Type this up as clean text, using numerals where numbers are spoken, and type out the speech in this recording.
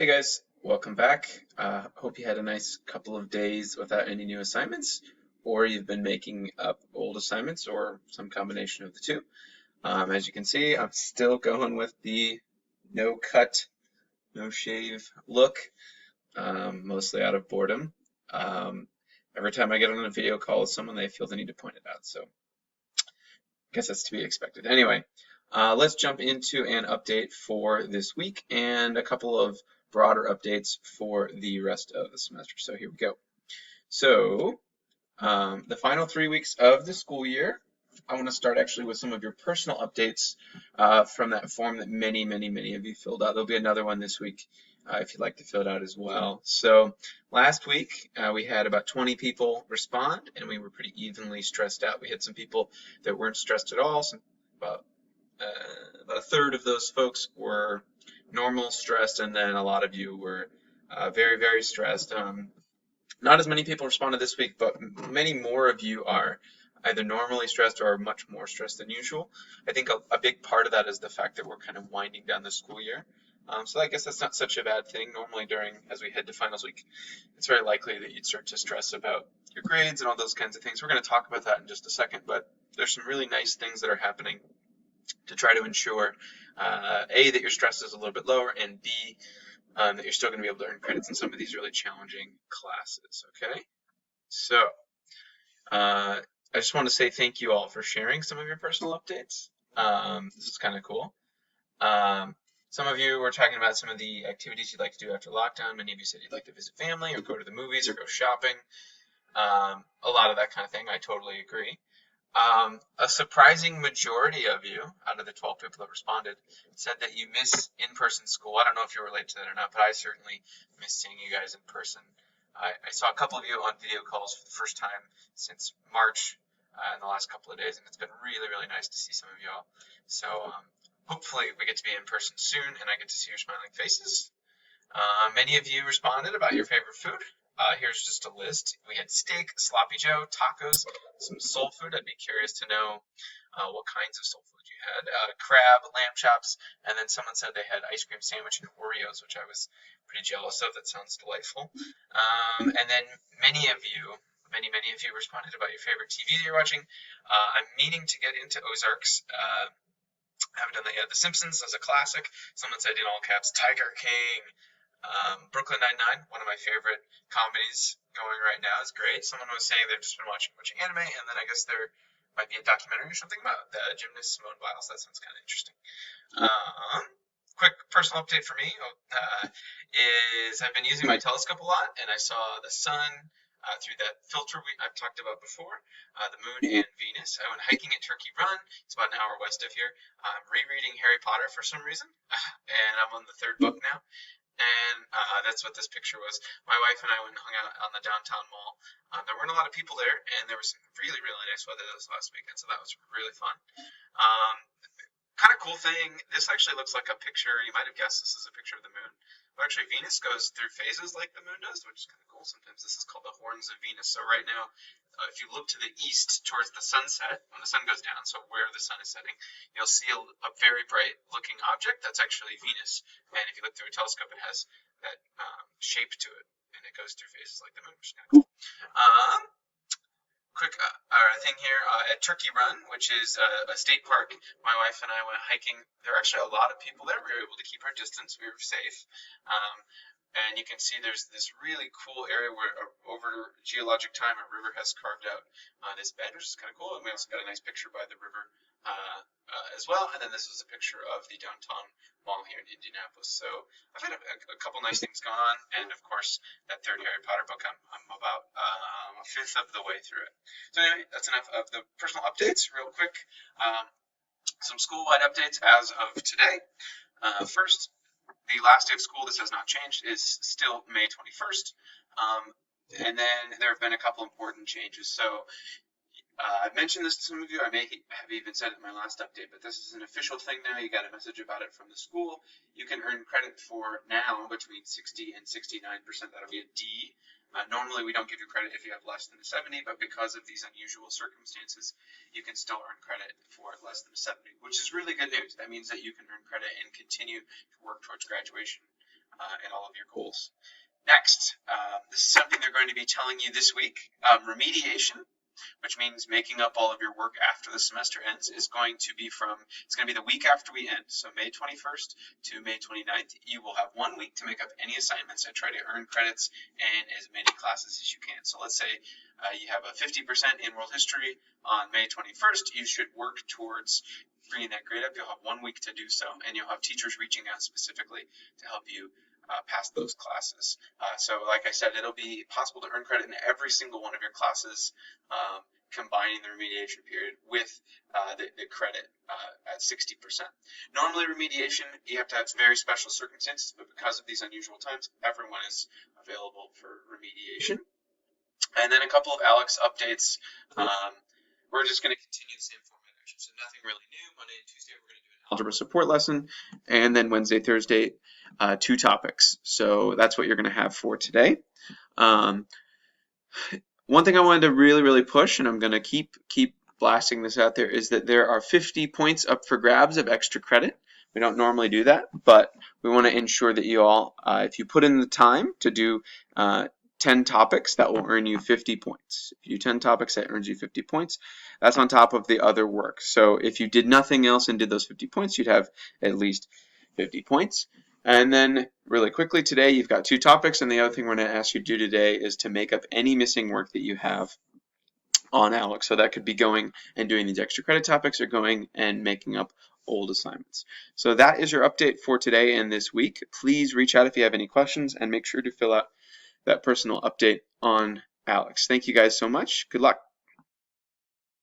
Hey guys, welcome back. Hope you had a nice couple of days without any new assignments, or you've been making up old assignments, or some combination of the two. As you can see, I'm still going with the no cut, no shave look, mostly out of boredom. Um, every time I get on a video call with someone, they feel the need to point it out, so I guess that's to be expected. Anyway, let's jump into an update for this week and a couple of broader updates for the rest of the semester. So here we go. So the final 3 weeks of the school year, I want to start actually with some of your personal updates from that form that many of you filled out. There'll be another one this week if you'd like to fill it out as well. So last week we had about 20 people respond, and we were pretty evenly stressed out. We had some people that weren't stressed at all. About a third of those folks were normal stressed, and then a lot of you were very stressed. Not as many people responded this week, but many more of you are either normally stressed or much more stressed than usual. I think a big part of that is the fact that we're kind of winding down the school year. So I guess that's not such a bad thing. Normally as we head to finals week, it's very likely that you'd start to stress about your grades and all those kinds of things. We're going to talk about that in just a second, but there's some really nice things that are happening to try to ensure, A, that your stress is a little bit lower, and B, that you're still going to be able to earn credits in some of these really challenging classes, okay? So, I just want to say thank you all for sharing some of your personal updates. This is kind of cool. Some of you were talking about some of the activities you'd like to do after lockdown. Many of you said you'd like to visit family or go to the movies or go shopping. A lot of that kind of thing. I totally agree. A surprising majority of you, out of the 12 people that responded, said that you miss in-person school. I don't know if you relate to that or not, but I certainly miss seeing you guys in person. I saw a couple of you on video calls for the first time since March in the last couple of days, and it's been really nice to see some of you all. So hopefully we get to be in person soon, and I get to see your smiling faces. Many of you responded about your favorite food. Here's just a list. We had steak, sloppy joe, tacos, some soul food. I'd be curious to know what kinds of soul food you had. Crab, lamb chops, and then someone said they had ice cream sandwich and Oreos, which I was pretty jealous of. That sounds delightful. And then many of you responded about your favorite TV that you're watching. I'm meaning to get into Ozarks. I haven't done that yet. The Simpsons is a classic. Someone said in all caps, Tiger King. Brooklyn Nine-Nine, one of my favorite comedies going right now, is great. Someone was saying they've just been watching anime, and then I guess there might be a documentary or something about the gymnast Simone Biles. That sounds kind of interesting. Quick personal update for me is I've been using my telescope a lot, and I saw the sun through that filter I've talked about before, the moon and Venus. I went hiking at Turkey Run. It's about an hour west of here. I'm rereading Harry Potter for some reason, and I'm on the third book now. And that's what this picture was. My wife and I went and hung out on the downtown mall. There weren't a lot of people there, and there was some really nice weather this last weekend, so that was really fun. Kind of cool thing, this actually looks like a picture, you might have guessed this is a picture of the moon. But actually, Venus goes through phases like the moon does, which is kind of cool. Sometimes this is called the horns of Venus. So right now, if you look to the east towards the sunset, when the sun goes down, so where the sun is setting, you'll see a very bright looking object. That's actually Venus. And if you look through a telescope, it has that shape to it. And it goes through phases like the moon, which is kind of cool. Quick thing here at Turkey Run, which is a state park. My wife and I went hiking. There are actually a lot of people there. We were able to keep our distance. We were safe. And you can see there's this really cool area where over geologic time a river has carved out this bed, which is kind of cool. And we also got a nice picture by the river as well. And then this is a picture of the downtown mall here in Indianapolis. So I've had a couple nice things going on. And of course, that third Harry Potter book, I'm about a fifth of the way through it. So anyway, that's enough of the personal updates. Real quick, some school-wide updates as of today. First, the last day of school, this has not changed, is still May 21st. And then there have been a couple important changes. So I've mentioned this to some of you. I may have even said it in my last update, but this is an official thing now. You got a message about it from the school. You can earn credit for now between 60 and 69%. That'll be a D. Normally, we don't give you credit if you have less than a 70, but because of these unusual circumstances, you can still earn credit for less than a 70, which is really good news. That means that you can earn credit and continue to work towards graduation and all of your goals. Next, this is something they're going to be telling you this week. Remediation, which means making up all of your work after the semester ends, is going to be it's going to be the week after we end. So May 21st to May 29th, you will have 1 week to make up any assignments and try to earn credits in as many classes as you can. So let's say you have a 50% in world history on May 21st, you should work towards bringing that grade up. You'll have 1 week to do so, and you'll have teachers reaching out specifically to help you pass those classes. So like I said, it'll be possible to earn credit in every single one of your classes, combining the remediation period with the credit at 60%. Normally remediation, you have to have very special circumstances, but because of these unusual times, everyone is available for remediation. And then a couple of ALEKS updates. We're just going to continue the same format, actually. So nothing really new. Monday and Tuesday, we're going to do an algebra support lesson. And then Wednesday, Thursday, 2 topics. So that's what you're going to have for today. One thing I wanted to really push, and I'm going to keep blasting this out there, is that there are 50 points up for grabs of extra credit. We don't normally do that, but we want to ensure that you all, if you put in the time to do 10 topics, that will earn you 50 points. If you do 10 topics, that earns you 50 points. That's on top of the other work. So if you did nothing else and did those 50 points, you'd have at least 50 points. And then really quickly today, you've got 2 topics, and the other thing we're going to ask you to do today is to make up any missing work that you have on ALEKS. So that could be going and doing these extra credit topics or going and making up old assignments. So that is your update for today and this week. Please reach out if you have any questions, and make sure to fill out that personal update on ALEKS. Thank you guys so much. Good luck.